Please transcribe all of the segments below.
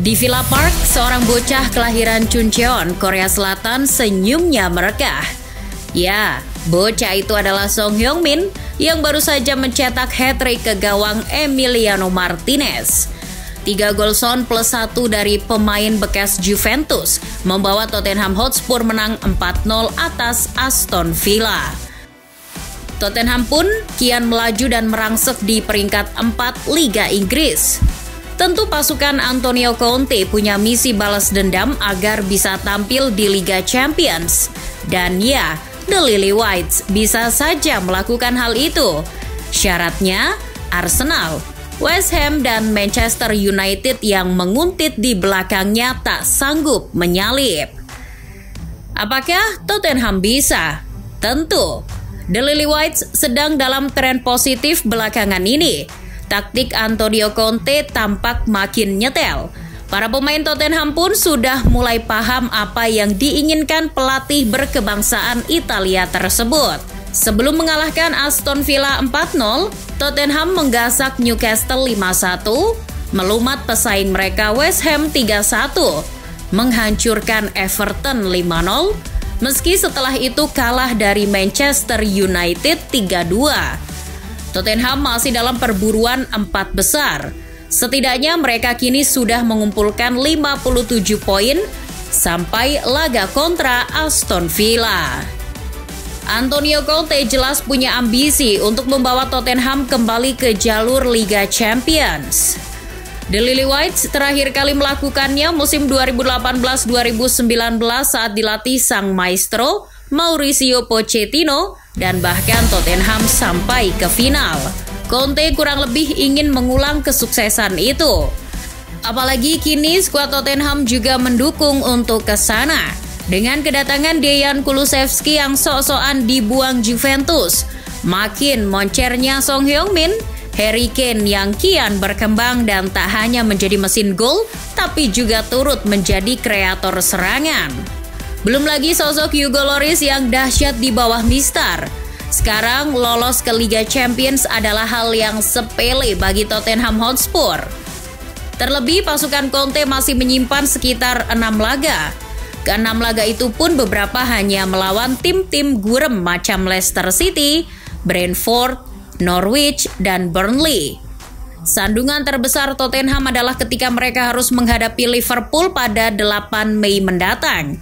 Di Villa Park, seorang bocah kelahiran Chuncheon, Korea Selatan senyumnya merekah. Ya, bocah itu adalah Song Hyung-min yang baru saja mencetak hat-trick ke gawang Emiliano Martinez. 3 gol Son plus 1 dari pemain bekas Juventus membawa Tottenham Hotspur menang 4-0 atas Aston Villa. Tottenham pun kian melaju dan merangsek di peringkat 4 Liga Inggris. Tentu pasukan Antonio Conte punya misi balas dendam agar bisa tampil di Liga Champions. Dan ya, The Lily Whites bisa saja melakukan hal itu. Syaratnya, Arsenal, West Ham, dan Manchester United yang menguntit di belakangnya tak sanggup menyalip. Apakah Tottenham bisa? Tentu. The Lily Whites sedang dalam tren positif belakangan ini. Taktik Antonio Conte tampak makin nyetel. Para pemain Tottenham pun sudah mulai paham apa yang diinginkan pelatih berkebangsaan Italia tersebut. Sebelum mengalahkan Aston Villa 4-0, Tottenham menggasak Newcastle 5-1, melumat pesaing mereka West Ham 3-1, menghancurkan Everton 5-0, meski setelah itu kalah dari Manchester United 3-2. Tottenham masih dalam perburuan 4 besar. Setidaknya mereka kini sudah mengumpulkan 57 poin sampai laga kontra Aston Villa. Antonio Conte jelas punya ambisi untuk membawa Tottenham kembali ke jalur Liga Champions. The Lily Whites terakhir kali melakukannya musim 2018-2019 saat dilatih sang maestro Mauricio Pochettino dan bahkan Tottenham sampai ke final. Conte kurang lebih ingin mengulang kesuksesan itu. Apalagi kini skuad Tottenham juga mendukung untuk ke sana. Dengan kedatangan Dejan Kulusevski yang sok-sokan dibuang Juventus, makin moncernya Song Hyung-min, Harry Kane yang kian berkembang dan tak hanya menjadi mesin gol, tapi juga turut menjadi kreator serangan. Belum lagi sosok Hugo Lloris yang dahsyat di bawah Mister. Sekarang lolos ke Liga Champions adalah hal yang sepele bagi Tottenham Hotspur. Terlebih pasukan Conte masih menyimpan sekitar 6 laga. Ke-6 laga itu pun beberapa hanya melawan tim-tim gurem macam Leicester City, Brentford, Norwich, dan Burnley. Sandungan terbesar Tottenham adalah ketika mereka harus menghadapi Liverpool pada 8 Mei mendatang.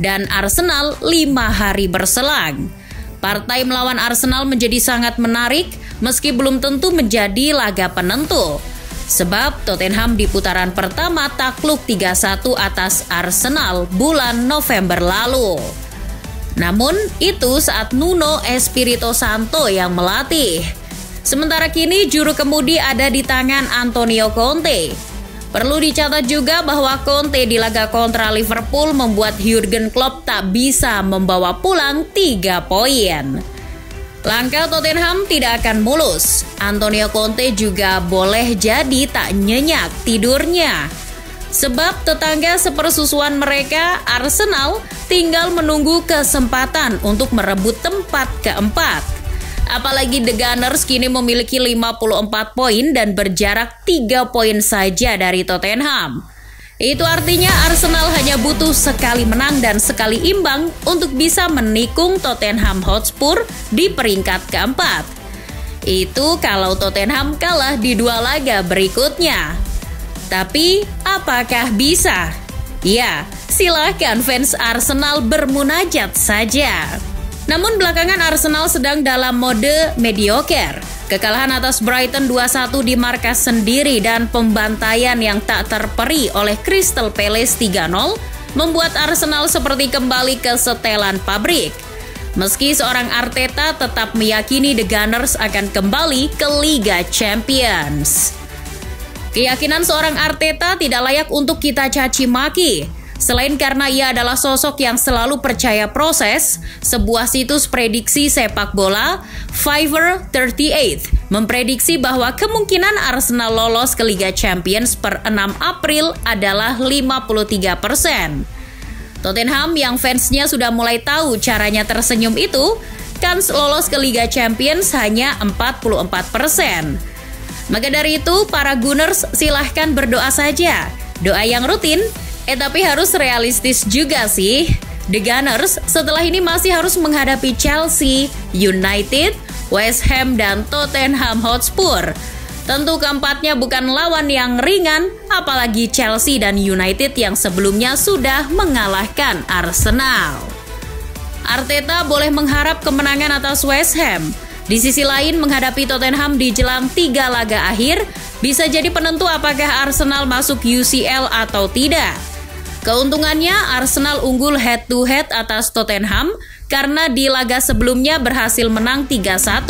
Dan Arsenal 5 hari berselang. Partai melawan Arsenal menjadi sangat menarik meski belum tentu menjadi laga penentu. Sebab Tottenham di putaran pertama takluk 3-1 atas Arsenal bulan November lalu. Namun itu saat Nuno Espirito Santo yang melatih. Sementara kini juru kemudi ada di tangan Antonio Conte. Perlu dicatat juga bahwa Conte di laga kontra Liverpool membuat Jurgen Klopp tak bisa membawa pulang 3 poin. Langkah Tottenham tidak akan mulus. Antonio Conte juga boleh jadi tak nyenyak tidurnya. Sebab tetangga sepersusuan mereka, Arsenal, tinggal menunggu kesempatan untuk merebut tempat keempat. Apalagi The Gunners kini memiliki 54 poin dan berjarak 3 poin saja dari Tottenham. Itu artinya Arsenal hanya butuh sekali menang dan sekali imbang untuk bisa menikung Tottenham Hotspur di peringkat keempat. Itu kalau Tottenham kalah di 2 laga berikutnya. Tapi apakah bisa? Ya, silahkan fans Arsenal bermunajat saja. Namun belakangan Arsenal sedang dalam mode mediocre. Kekalahan atas Brighton 2-1 di markas sendiri dan pembantaian yang tak terperi oleh Crystal Palace 3-0 membuat Arsenal seperti kembali ke setelan pabrik. Meski seorang Arteta tetap meyakini The Gunners akan kembali ke Liga Champions. Keyakinan seorang Arteta tidak layak untuk kita caci maki. Selain karena ia adalah sosok yang selalu percaya proses, sebuah situs prediksi sepak bola, Fiverr 38, memprediksi bahwa kemungkinan Arsenal lolos ke Liga Champions per 6 April adalah 53%. Tottenham yang fansnya sudah mulai tahu caranya tersenyum itu, kans lolos ke Liga Champions hanya 44%. Maka dari itu, para Gunners silahkan berdoa saja. Doa yang rutin, tapi harus realistis juga sih. The Gunners setelah ini masih harus menghadapi Chelsea, United, West Ham, dan Tottenham Hotspur. Tentu keempatnya bukan lawan yang ringan, apalagi Chelsea dan United yang sebelumnya sudah mengalahkan Arsenal. Arteta boleh mengharap kemenangan atas West Ham. Di sisi lain, menghadapi Tottenham di jelang 3 laga akhir bisa jadi penentu apakah Arsenal masuk UCL atau tidak. Keuntungannya, Arsenal unggul head-to-head atas Tottenham karena di laga sebelumnya berhasil menang 3-1.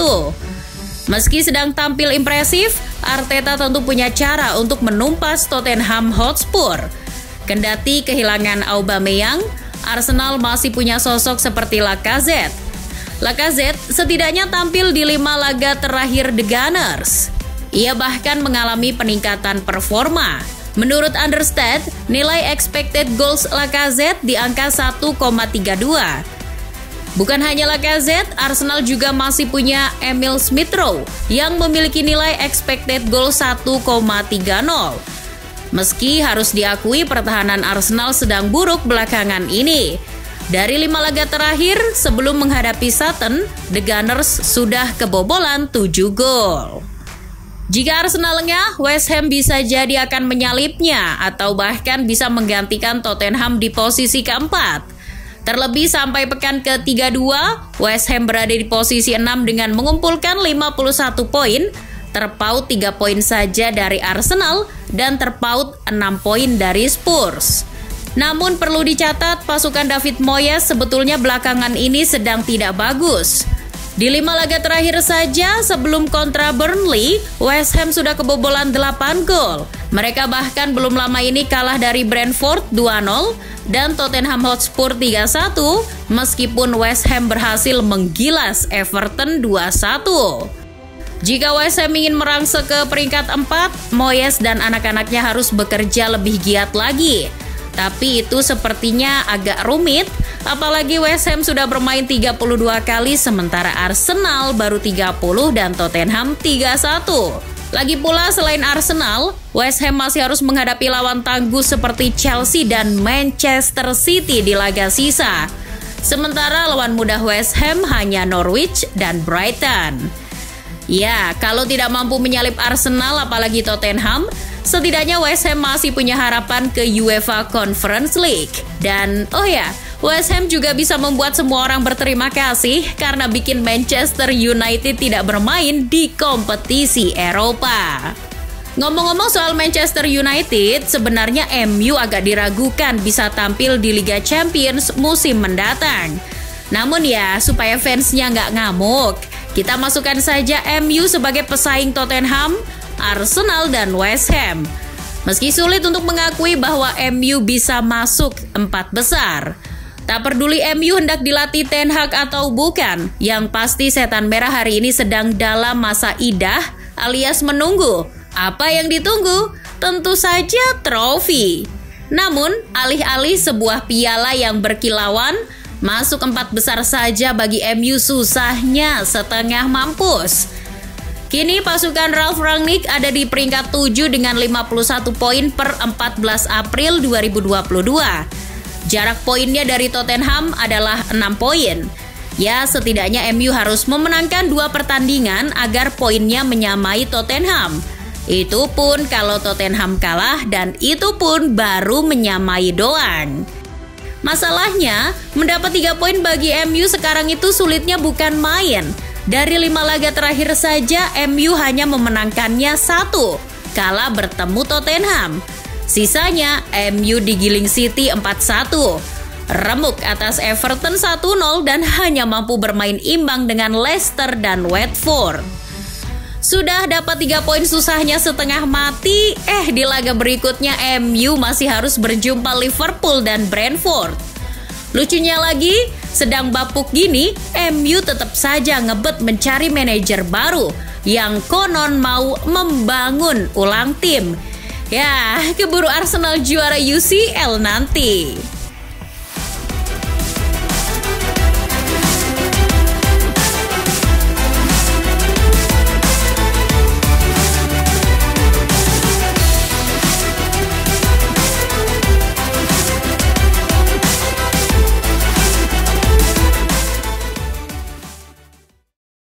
Meski sedang tampil impresif, Arteta tentu punya cara untuk menumpas Tottenham Hotspur. Kendati kehilangan Aubameyang, Arsenal masih punya sosok seperti Lacazette. Lacazette setidaknya tampil di 5 laga terakhir The Gunners. Ia bahkan mengalami peningkatan performa. Menurut Understat, nilai expected goals Lacazette di angka 1,32. Bukan hanya Lacazette, Arsenal juga masih punya Emil Smith-Rowe yang memiliki nilai expected goal 1,30. Meski harus diakui pertahanan Arsenal sedang buruk belakangan ini. Dari 5 laga terakhir sebelum menghadapi Sutton, The Gunners sudah kebobolan 7 gol. Jika Arsenal lengah, West Ham bisa jadi akan menyalipnya atau bahkan bisa menggantikan Tottenham di posisi keempat. Terlebih sampai pekan ke-32, West Ham berada di posisi 6 dengan mengumpulkan 51 poin, terpaut 3 poin saja dari Arsenal dan terpaut 6 poin dari Spurs. Namun perlu dicatat, pasukan David Moyes sebetulnya belakangan ini sedang tidak bagus. Di 5 laga terakhir saja sebelum kontra Burnley, West Ham sudah kebobolan 8 gol. Mereka bahkan belum lama ini kalah dari Brentford 2-0 dan Tottenham Hotspur 3-1, meskipun West Ham berhasil menggilas Everton 2-1. Jika West Ham ingin merangsek ke peringkat 4, Moyes dan anak-anaknya harus bekerja lebih giat lagi. Tapi itu sepertinya agak rumit, apalagi West Ham sudah bermain 32 kali sementara Arsenal baru 30 dan Tottenham 31. Lagi pula selain Arsenal, West Ham masih harus menghadapi lawan tangguh seperti Chelsea dan Manchester City di laga sisa. Sementara lawan mudah West Ham hanya Norwich dan Brighton. Ya, kalau tidak mampu menyalip Arsenal apalagi Tottenham, setidaknya West Ham masih punya harapan ke UEFA Conference League. Dan West Ham juga bisa membuat semua orang berterima kasih karena bikin Manchester United tidak bermain di kompetisi Eropa. Ngomong-ngomong soal Manchester United, sebenarnya MU agak diragukan bisa tampil di Liga Champions musim mendatang. Namun ya, supaya fansnya nggak ngamuk, kita masukkan saja MU sebagai pesaing Tottenham, Arsenal, dan West Ham. Meski sulit untuk mengakui bahwa MU bisa masuk 4 besar. Tak peduli MU hendak dilatih Ten Hag atau bukan, yang pasti setan merah hari ini sedang dalam masa idah alias menunggu. Apa yang ditunggu? Tentu saja trofi. Namun, alih-alih sebuah piala yang berkilauan, masuk 4 besar saja bagi MU susahnya setengah mampus. Kini pasukan Ralf Rangnick ada di peringkat 7 dengan 51 poin per 14 April 2022. Jarak poinnya dari Tottenham adalah 6 poin. Ya, setidaknya MU harus memenangkan 2 pertandingan agar poinnya menyamai Tottenham. Itu pun kalau Tottenham kalah dan itu pun baru menyamai doang. Masalahnya, mendapat 3 poin bagi MU sekarang itu sulitnya bukan main. Dari 5 laga terakhir saja MU hanya memenangkannya 1 kala bertemu Tottenham. Sisanya MU digiling City 4-1, remuk atas Everton 1-0 dan hanya mampu bermain imbang dengan Leicester dan Watford. Sudah dapat 3 poin susahnya setengah mati, di laga berikutnya MU masih harus berjumpa Liverpool dan Brentford. Lucunya lagi, sedang bapuk gini, MU tetap saja ngebet mencari manajer baru yang konon mau membangun ulang tim. Ya, keburu Arsenal juara UCL nanti.